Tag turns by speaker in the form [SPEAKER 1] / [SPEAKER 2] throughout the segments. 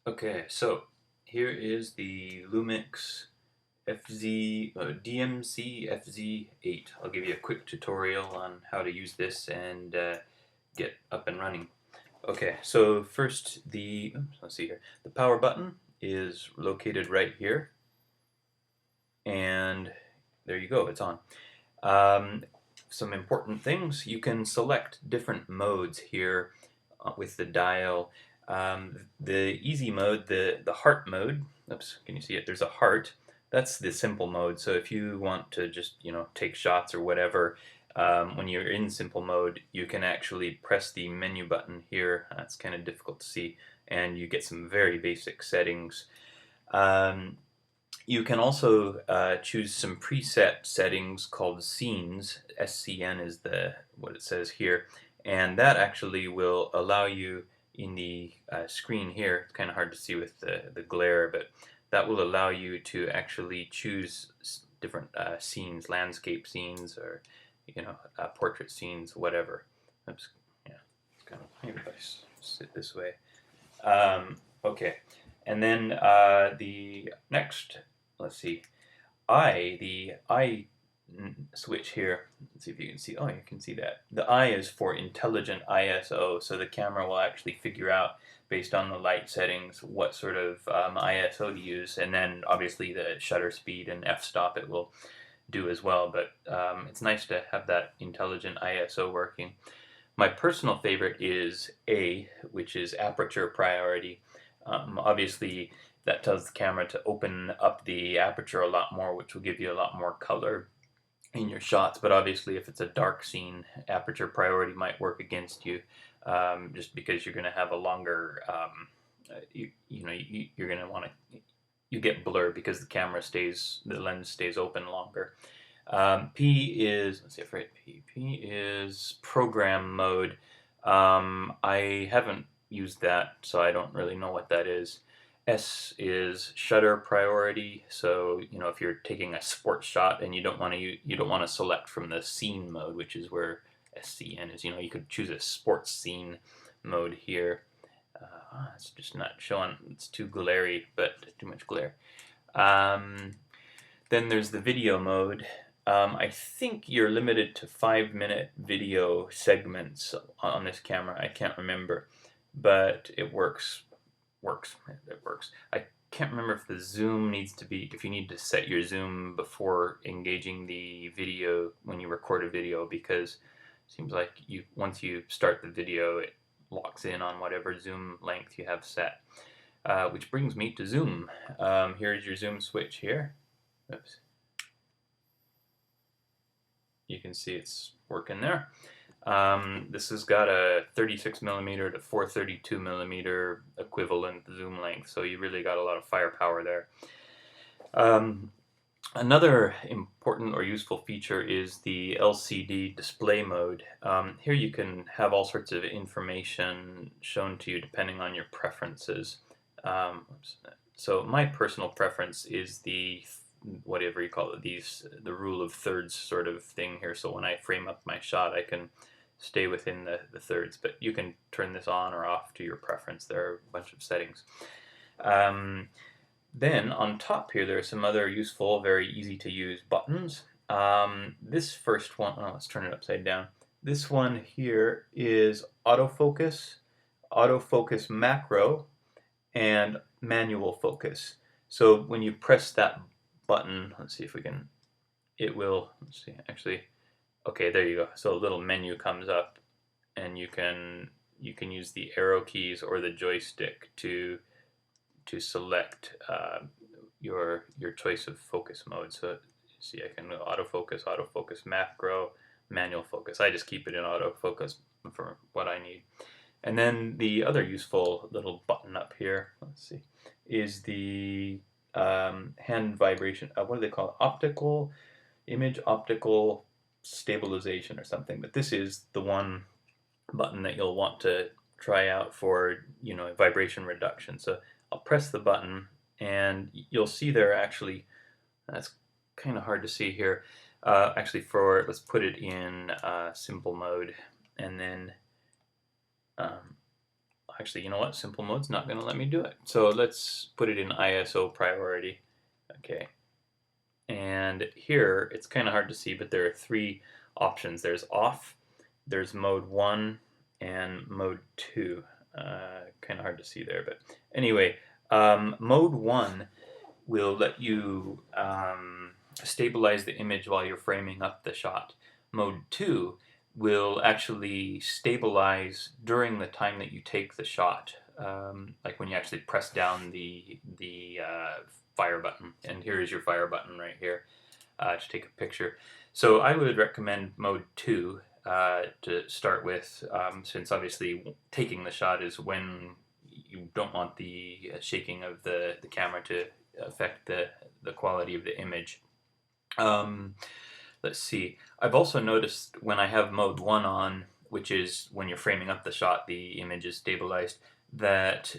[SPEAKER 1] Okay, so here is the Lumix DMC-FZ8. I'll give you a quick tutorial on how to use this and get up and running. Okay, so first let's see here. The power button is located right here, and there you go, it's on. Um, some important things, you can select different modes here with the dial. The easy mode, the heart mode, oops, can you see it? There's a heart. That's the simple mode. So if you want to just, take shots or whatever, when you're in simple mode, you can actually press the menu button here. That's kind of difficult to see, and you get some very basic settings. Um, you can also choose some preset settings called scenes. SCN is what it says here, and that actually will allow you in the screen here. It's kind of hard to see with the glare, but that will allow you to actually choose different scenes, landscape scenes, or portrait scenes, whatever. Oops, yeah, it's kind of maybe if I sit this way. Okay, and then the next, let's see, the I switch here. Let's see if you can see. Oh, you can see that. The I is for intelligent ISO, so the camera will actually figure out, based on the light settings, what sort of ISO to use, and then obviously the shutter speed and f-stop it will do as well, but it's nice to have that intelligent ISO working. My personal favorite is A, which is aperture priority. Obviously, that tells the camera to open up the aperture a lot more, which will give you a lot more color in your shots. But obviously, if it's a dark scene, aperture priority might work against you, just because you're going to have a longer, you're going to want to, you get blur because the lens stays open longer. P is, let's see if I write P. P is program mode. I haven't used that, so I don't really know what that is. S is shutter priority. So if you're taking a sports shot and you don't want to select from the scene mode, which is where SCN is. You could choose a sports scene mode here. It's just not showing. It's too glary, but too much glare. Then there's the video mode. I think you're limited to 5-minute video segments on this camera. I can't remember, but it works. It works. I can't remember if the zoom needs to be, if you need to set your zoom before engaging the video when you record a video, because it seems like once you start the video, it locks in on whatever zoom length you have set. Which brings me to zoom. Here's your zoom switch here. Oops. You can see it's working there. This has got a 36mm to 432mm equivalent zoom length, so you really got a lot of firepower there. Another important or useful feature is the LCD display mode. Here you can have all sorts of information shown to you depending on your preferences. So my personal preference is the whatever you call it, the rule of thirds sort of thing here. So when I frame up my shot, I can stay within the thirds, but you can turn this on or off to your preference. There are a bunch of settings. Then on top here, there are some other useful, very easy to use buttons. This first one, let's turn it upside down. This one here is autofocus, autofocus macro, and manual focus. So when you press that button, let's see if we can, it will, let's see, actually, okay, there you go. So a little menu comes up, and you can use the arrow keys or the joystick to select your choice of focus mode. So see, I can autofocus macro, manual focus. I just keep it in autofocus for what I need. And then the other useful little button up here, let's see, is the hand vibration. What do they call it? Optical stabilization or something. But this is the one button that you'll want to try out for vibration reduction. So I'll press the button, and you'll see there actually, that's kind of hard to see here. Actually, let's put it in simple mode, and then actually, you know what? Simple mode's not going to let me do it. So let's put it in ISO priority. Okay. And here, it's kind of hard to see, but there are three options. There's off, there's mode 1, and mode 2. Kind of hard to see there, but anyway, mode 1 will let you stabilize the image while you're framing up the shot. Mode 2 will actually stabilize during the time that you take the shot, like when you actually press down the fire button. And here is your fire button right here to take a picture. So I would recommend mode 2 to start with, since obviously taking the shot is when you don't want the shaking of the camera to affect the quality of the image. Let's see. I've also noticed when I have mode 1 on, which is when you're framing up the shot, the image is stabilized, that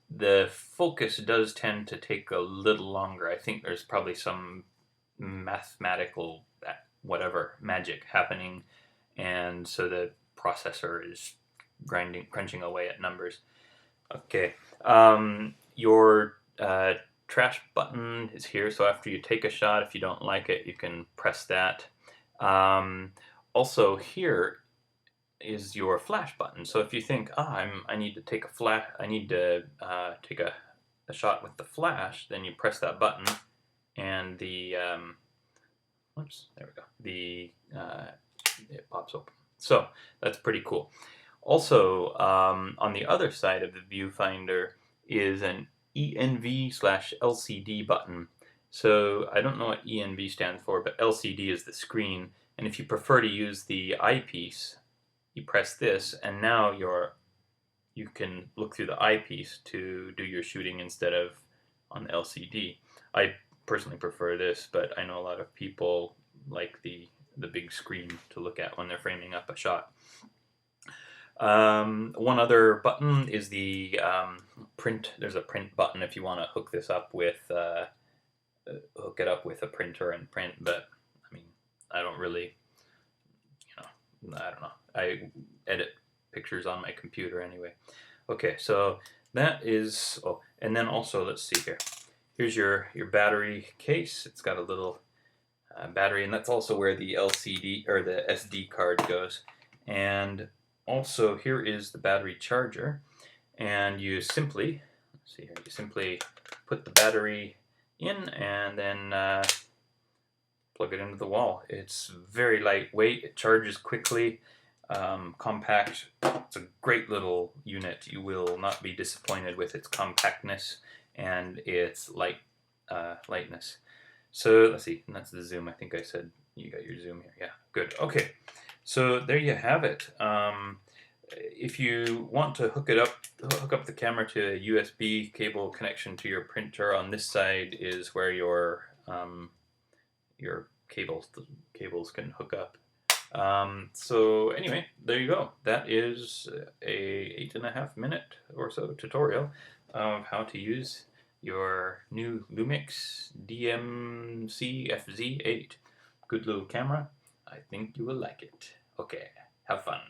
[SPEAKER 1] the focus does tend to take a little longer. I think there's probably some mathematical whatever magic happening, and so the processor is crunching away at numbers. Okay, your trash button is here, so after you take a shot, if you don't like it, you can press that. Also here is your flash button. So if you think, I need to take take a shot with the flash, then you press that button, and the whoops, there we go. It pops open. So that's pretty cool. Also, on the other side of the viewfinder is an ENV/LCD button. So I don't know what ENV stands for, but LCD is the screen. And if you prefer to use the eyepiece, you press this, and now you can look through the eyepiece to do your shooting instead of on the LCD. I personally prefer this, but I know a lot of people like the big screen to look at when they're framing up a shot. One other button is the print. There's a print button if you want to hook this up with hook it up with a printer and print. But I mean, I don't really, I don't know. I edit pictures on my computer anyway. Okay, so that is. Oh, and then also let's see here. Here's your battery case. It's got a little battery, and that's also where the LCD or the SD card goes. And also here is the battery charger, and you simply, let's see here, you simply put the battery in and then plug it into the wall. It's very lightweight, it charges quickly, compact. It's a great little unit. You will not be disappointed with its compactness and its lightness. So let's see, and that's the zoom. I think I said you got your zoom here. Yeah, good. Okay, so there you have it. If you want to hook up the camera to a USB cable connection to your printer, on this side is where your cables can hook up. So anyway, there you go. That is a 8.5 minute or so tutorial of how to use your new Lumix DMC-FZ8. Good little camera. I think you will like it. Okay, have fun.